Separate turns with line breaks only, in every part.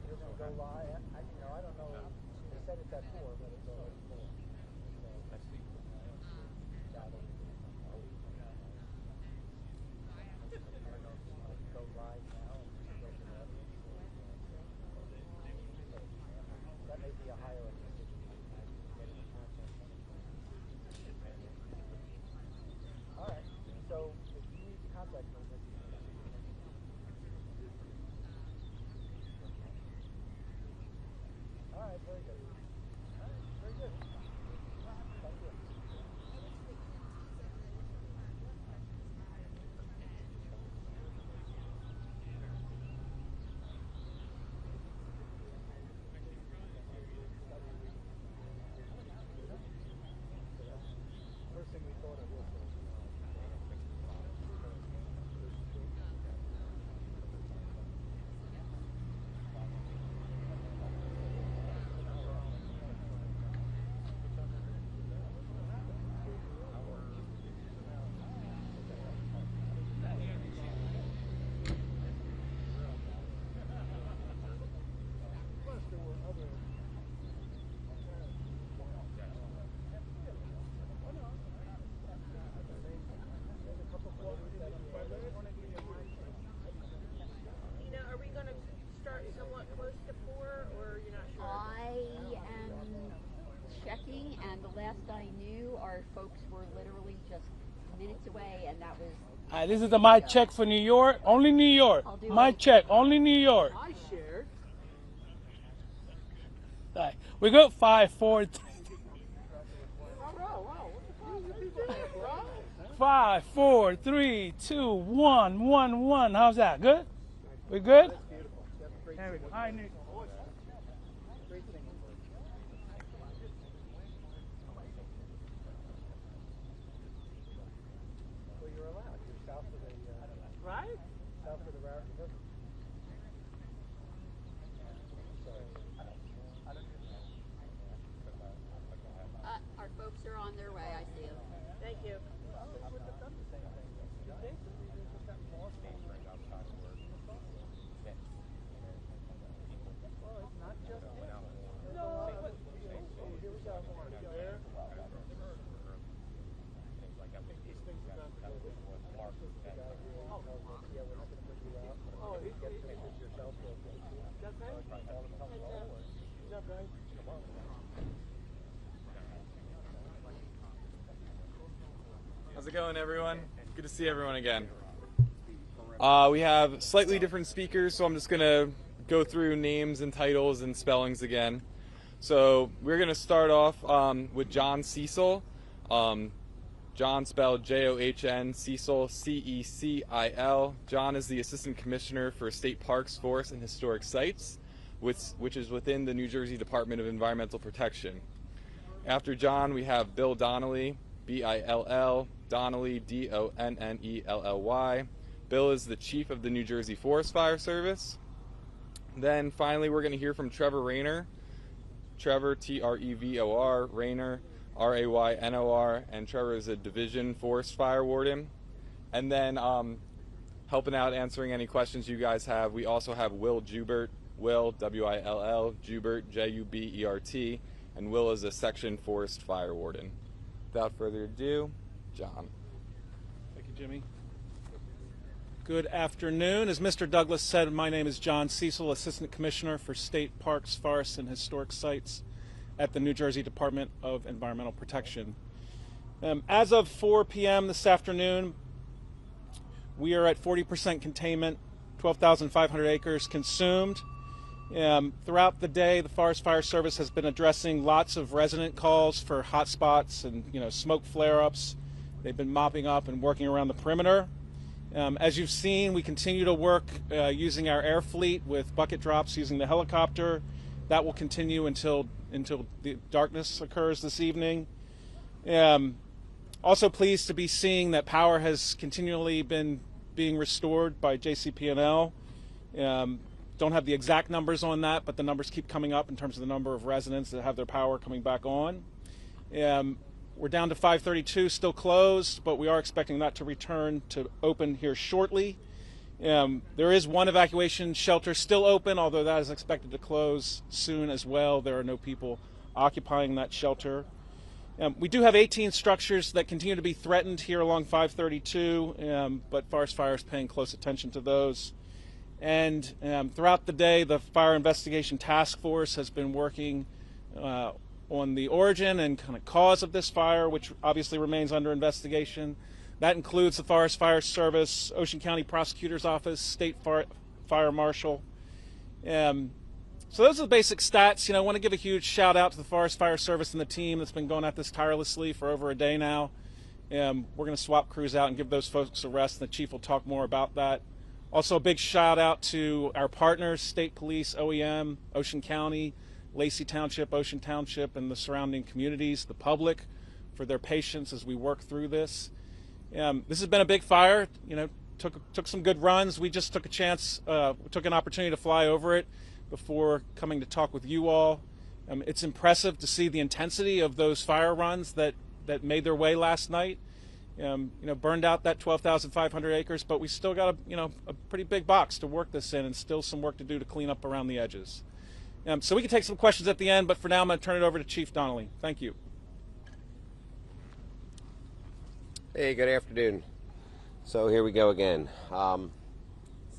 you're going to go live. I don't know. They said it's at 4, but it's already 4. So, I see. I don't know if you want to go live now and go to the audience. That may be a higher decision. All right. So if you need to contact me, all right, very good. All right, very good. Thank you. First thing we thought of was
and the last I knew, our folks were literally just minutes away, and that was...
this is the mic check for New York. Only New York. Mic check. Only New York.
I shared.
All right. We got 5, 4, 3. 5, 4, 3, 2, 1, 1, 1. How's that? Good? We good?
That's beautiful. That's great.
There we go. Hi, Nick.
Great singing. Well, you're allowed. You're south of the
right?
South of the Raritan River. Sorry.
Our folks are on their way, I see them.
Thank you.
How's it going, everyone? Good to see everyone again. We have slightly different speakers, so I'm just going to go through names and titles and spellings again. So we're going to start off with John Cecil. John spelled John, Cecil, C-E-C-I-L. John is the Assistant Commissioner for State Parks, Forests, and Historic Sites, which is within the New Jersey Department of Environmental Protection. After John, we have Bill Donnelly, B-I-L-L, Donnelly, D-O-N-N-E-L-L-Y. Bill is the Chief of the New Jersey Forest Fire Service. Then finally, we're going to hear from Trevor Rayner. Trevor, T-R-E-V-O-R, Rayner, R-A-Y-N-O-R, and Trevor is a Division Forest Fire Warden. And then helping out answering any questions you guys have, we also have Will Jubert, Will, W-I-L-L, Jubert, J-U-B-E-R-T, and Will is a Section Forest Fire Warden. Without further ado, John.
Thank you, Jimmy. Good afternoon. As Mr. Douglas said, my name is John Cecil, Assistant Commissioner for State Parks, Forests, and Historic Sites at the New Jersey Department of Environmental Protection. As of 4 p.m. this afternoon, we are at 40% containment, 12,500 acres consumed. Throughout the day, the Forest Fire Service has been addressing lots of resident calls for hot spots and smoke flare-ups. They've been mopping up and working around the perimeter. As you've seen, we continue to work using our air fleet with bucket drops using the helicopter. That will continue until the darkness occurs this evening. Also pleased to be seeing that power has continually been being restored by JCP&L. Don't have the exact numbers on that, but the numbers keep coming up in terms of the number of residents that have their power coming back on. We're down to 532, still closed, but we are expecting that to return to open here shortly. There is one evacuation shelter still open, although that is expected to close soon as well. There are no people occupying that shelter. We do have 18 structures that continue to be threatened here along 532, but Forest Fire is paying close attention to those. And throughout the day, the Fire Investigation Task Force has been working on the origin and kind of cause of this fire, which obviously remains under investigation. That includes the Forest Fire Service, Ocean County Prosecutor's Office, State Fire Marshal. So those are the basic stats. I want to give a huge shout out to the Forest Fire Service and the team that's been going at this tirelessly for over a day now. We're going to swap crews out and give those folks a rest, and the chief will talk more about that. Also, a big shout out to our partners, State Police, OEM, Ocean County, Lacey Township, Ocean Township, and the surrounding communities, the public, for their patience as we work through this. This has been a big fire. Took some good runs. We just took a chance, took an opportunity to fly over it before coming to talk with you all. It's impressive to see the intensity of those fire runs that made their way last night. Burned out that 12,500 acres, but we still got a pretty big box to work this in, and still some work to do to clean up around the edges. So we can take some questions at the end, but for now I'm going to turn it over to Chief Donnelly. Thank you.
Hey, good afternoon. So here we go again.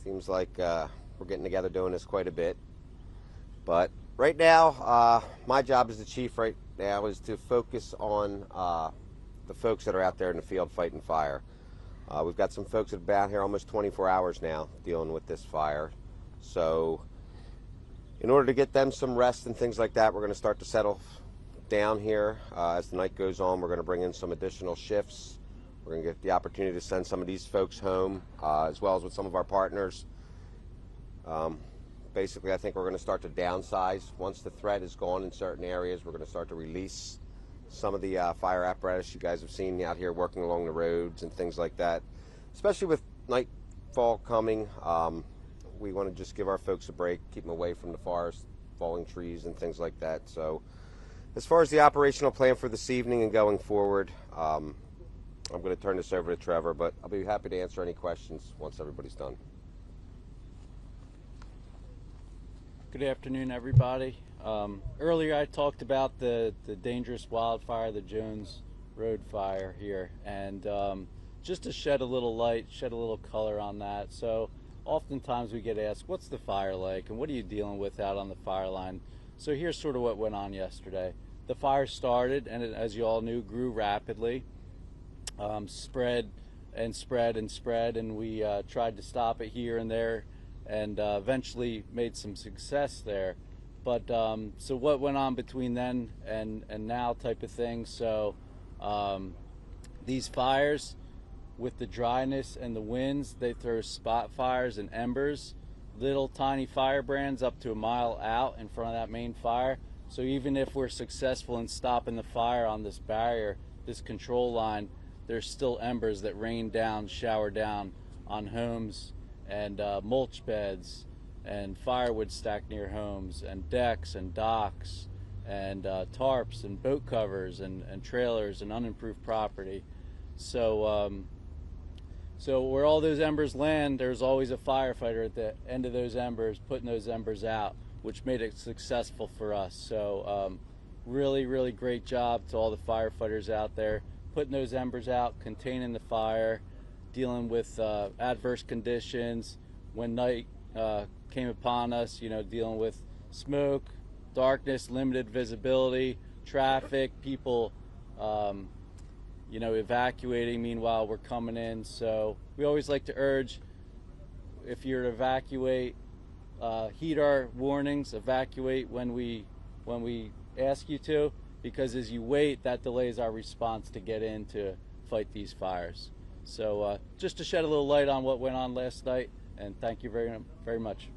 Seems like we're getting together doing this quite a bit. But right now, my job as the chief right now is to focus on the folks that are out there in the field fighting fire. We've got some folks that have been out here almost 24 hours now dealing with this fire. So in order to get them some rest and things like that, we're going to start to settle down here. As the night goes on, we're going to bring in some additional shifts. We're going to get the opportunity to send some of these folks home, as well as with some of our partners. Basically, I think we're going to start to downsize. Once the threat is gone in certain areas, we're going to start to release some of the fire apparatus you guys have seen out here working along the roads and things like that. Especially with nightfall coming, we want to just give our folks a break, keep them away from the forest, falling trees and things like that. So as far as the operational plan for this evening and going forward, I'm going to turn this over to Trevor, but I'll be happy to answer any questions once everybody's done.
Good afternoon, everybody. Earlier I talked about the dangerous wildfire, the Jones Road fire here, and just to shed a little light, shed a little color on that. So oftentimes we get asked, what's the fire like and what are you dealing with out on the fire line? So here's sort of what went on yesterday. The fire started, and it, as you all knew, grew rapidly. Spread and spread and spread, and we tried to stop it here and there, and eventually made some success there. But so what went on between then and now type of thing? So these fires, with the dryness and the winds, they throw spot fires and embers, little tiny firebrands up to a mile out in front of that main fire. So even if we're successful in stopping the fire on this barrier, this control line, there's still embers that rain down, shower down on homes and mulch beds and firewood stacked near homes and decks and docks and tarps and boat covers and trailers and unimproved property. So so where all those embers land, there's always a firefighter at the end of those embers putting those embers out, which made it successful for us. So really, really great job to all the firefighters out there, putting those embers out, containing the fire, dealing with adverse conditions. When night came upon us, dealing with smoke, darkness, limited visibility, traffic, people, evacuating. Meanwhile, we're coming in. So we always like to urge, if you're to evacuate, heed our warnings, evacuate when we ask you to, because as you wait, that delays our response to get in to fight these fires. So just to shed a little light on what went on last night, and thank you very, very much.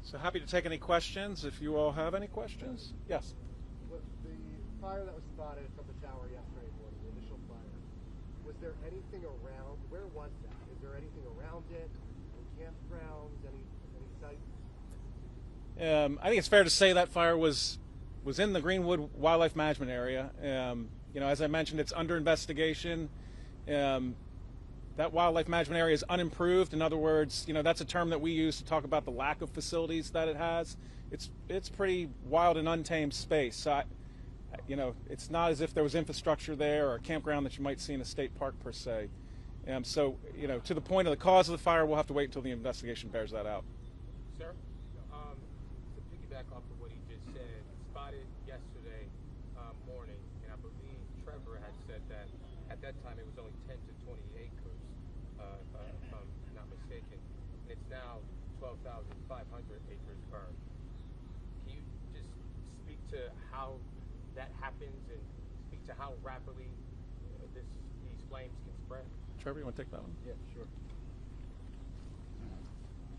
So happy to take any questions if you all have any questions. Yes.
With the fire that was spotted from the tower yesterday morning, the initial fire, was there anything around? Where was that? Is there anything around it? Any campgrounds? Any sites?
I think it's fair to say that fire was in the Greenwood Wildlife Management Area. As I mentioned, it's under investigation. that wildlife management area is unimproved. In other words, that's a term that we use to talk about the lack of facilities that it has. It's pretty wild and untamed space. So, it's not as if there was infrastructure there or a campground that you might see in a state park per se. So, to the point of the cause of the fire, we'll have to wait until the investigation bears that out.
Sir, to piggyback off of what he just said, spotted yesterday morning, and I believe Trevor had said that at that time it was only 10 to 20 acres, if I'm not mistaken, and it's now 12,500 acres burned. Can you just speak to how that happens and speak to how rapidly these flames can spread?
Trevor, you want to take that one?
Yeah, sure.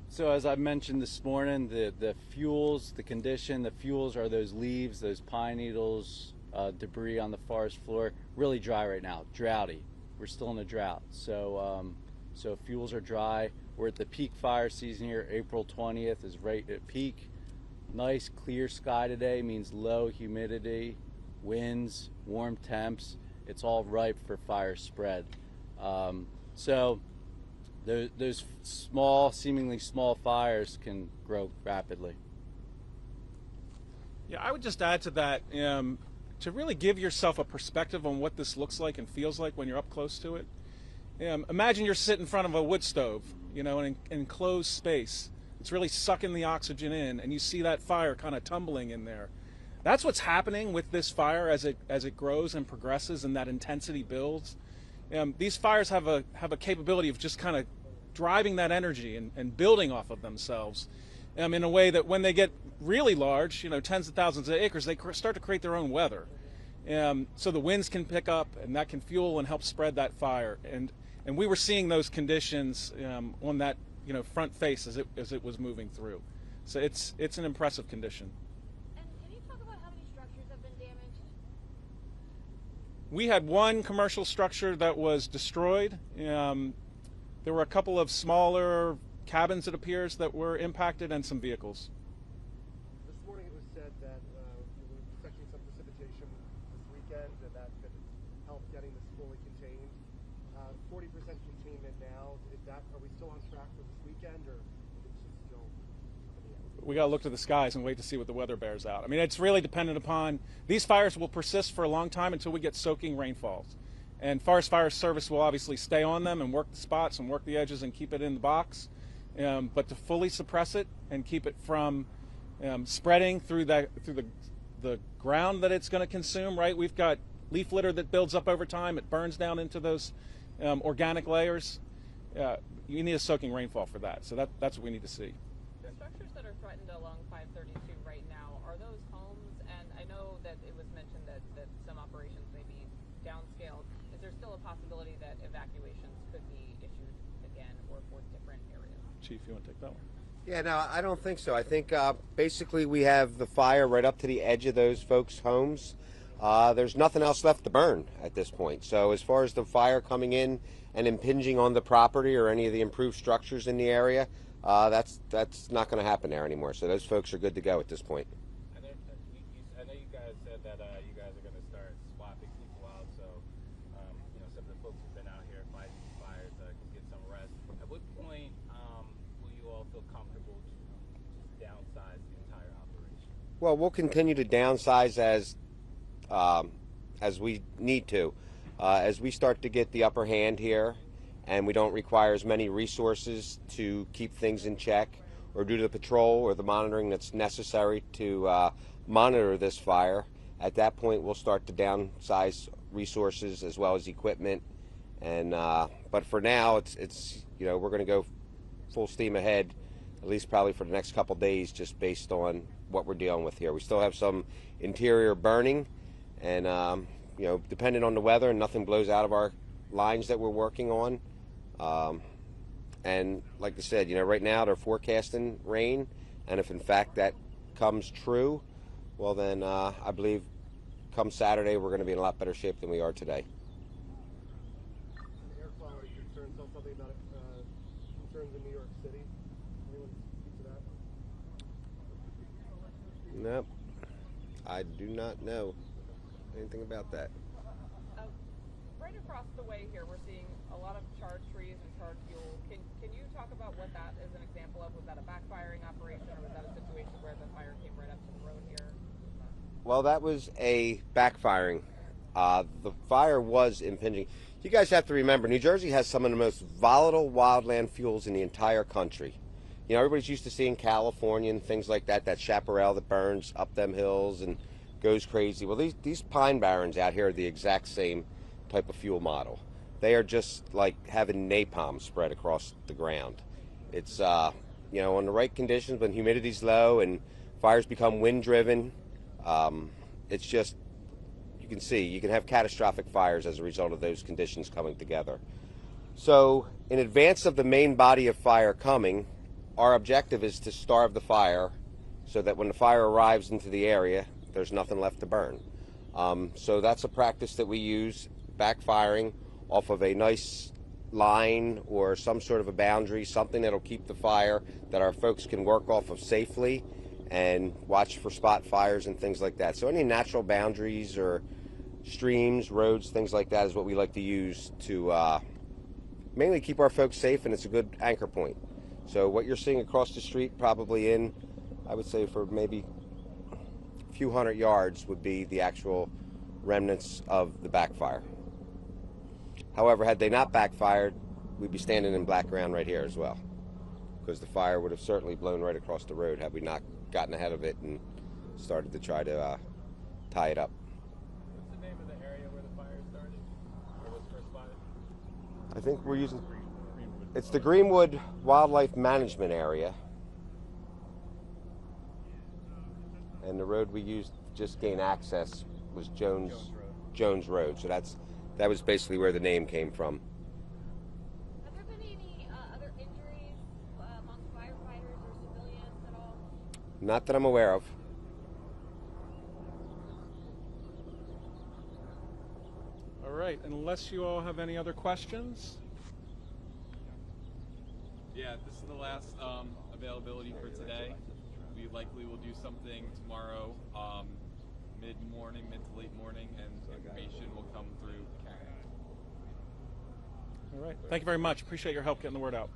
So as I mentioned this morning, the fuels, the condition, the fuels are those leaves, those pine needles, debris on the forest floor. Really dry right now, droughty. We're still in a drought. So fuels are dry. We're at the peak fire season here. April 20th is right at peak. Nice clear sky today means low humidity, winds, warm temps. It's all ripe for fire spread. So those small, seemingly small fires can grow rapidly.
Yeah, I would just add to that, to really give yourself a perspective on what this looks like and feels like when you're up close to it. Imagine you're sitting in front of a wood stove, an enclosed space. It's really sucking the oxygen in, and you see that fire kind of tumbling in there. That's what's happening with this fire as it grows and progresses and that intensity builds. These fires have a capability of just kind of driving that energy and building off of themselves in a way that when they get really large, tens of thousands of acres, they start to create their own weather. So the winds can pick up, and that can fuel and help spread that fire. And we were seeing those conditions on that front face as it was moving through. So it's an impressive condition.
And can you talk about how many structures have been damaged?
We had one commercial structure that was destroyed. There were a couple of smaller cabins, it appears, that were impacted, and some vehicles.
This morning it was said that we were expecting some precipitation this weekend, and that could help getting this fully contained. 40% containment now. Are we still on track for this weekend, or is it still up in the air?
We got to look to the skies and wait to see what the weather bears out. I mean, it's really dependent upon, these fires will persist for a long time until we get soaking rainfalls. And Forest Fire Service will obviously stay on them and work the spots and work the edges and keep it in the box. But to fully suppress it and keep it from spreading through the ground that it's going to consume, right? We've got leaf litter that builds up over time. It burns down into those organic layers. You need a soaking rainfall for that. So that's what we need to see.
The structures that are threatened along 532 right now, are those homes? And I know that it was mentioned that some operations may be downscaled. Is there still a possibility that evacuations could be issued again or for different areas?
Chief, you want to take that one?
Yeah, no, I don't think so. I think basically we have the fire right up to the edge of those folks' homes. There's nothing else left to burn at this point. So as far as the fire coming in and impinging on the property or any of the improved structures in the area, that's not going to happen there anymore. So those folks are good to go at this point.
I know you guys said that you guys are going to start swapping people out, so some of the folks who've been out here fighting these fires can get some rest. At what point will you all feel comfortable to just downsize the entire operation?
Well, we'll continue to downsize as we need to. As we start to get the upper hand here and we don't require as many resources to keep things in check or do the patrol or the monitoring that's necessary to monitor this fire, at that point we'll start to downsize resources as well as equipment. And but for now, it's we're going to go full steam ahead, at least probably for the next couple days, just based on what we're dealing with here. We still have some interior burning, and depending on the weather, and nothing blows out of our lines that we're working on. And like I said, right now they're forecasting rain, and if in fact that comes true, well then I believe come Saturday we're going to be in a lot better shape than we are today.
Air quality concerns, tell something about concerns in New York City. Anyone speak to that?
Nope, I do not know anything about that.
right across the way here, we're seeing a lot of charred trees and charred fuel. Can you talk about what that is an example of? Was that a backfiring operation, or was that a situation where the fire came right up to the road here?
Well, that was a backfiring. The fire was impinging. You guys have to remember, New Jersey has some of the most volatile wildland fuels in the entire country. You know, everybody's used to seeing California and things like that, that chaparral that burns up them hills and goes crazy. Well, these pine barrens out here are the exact same type of fuel model. They are just like having napalm spread across the ground. It's, you know, on the right conditions, when humidity's low and fires become wind-driven, it's just, you can see, you can have catastrophic fires as a result of those conditions coming together. So, in advance of the main body of fire coming, our objective is to starve the fire so that when the fire arrives into the area, there's nothing left to burn. So that's a practice that we use, backfiring off of a nice line or some sort of a boundary, something that'll keep the fire that our folks can work off of safely and watch for spot fires and things like that. So any natural boundaries or streams, roads, things like that is what we like to use to mainly keep our folks safe, and it's a good anchor point. So what you're seeing across the street, probably in, I would say for maybe a few hundred yards, would be the actual remnants of the backfire. However, had they not backfired, we'd be standing in black ground right here as well, because the fire would have certainly blown right across the road had we not gotten ahead of it and started to try to tie it up.
What's the name of the area where the fire started, or was first spotted?
I think we're using, it's the Greenwood Wildlife Management Area, and the road we used to just gain access was Jones Road. So that was basically where the name came from.
Have there been any other injuries among firefighters or civilians at all?
Not that I'm aware of.
All right, unless you all have any other questions.
Yeah, this is the last availability for today. We likely will do something tomorrow, mid-morning, mid to late morning, and information will come through Karen.
All right, thank you very much. Appreciate your help getting the word out.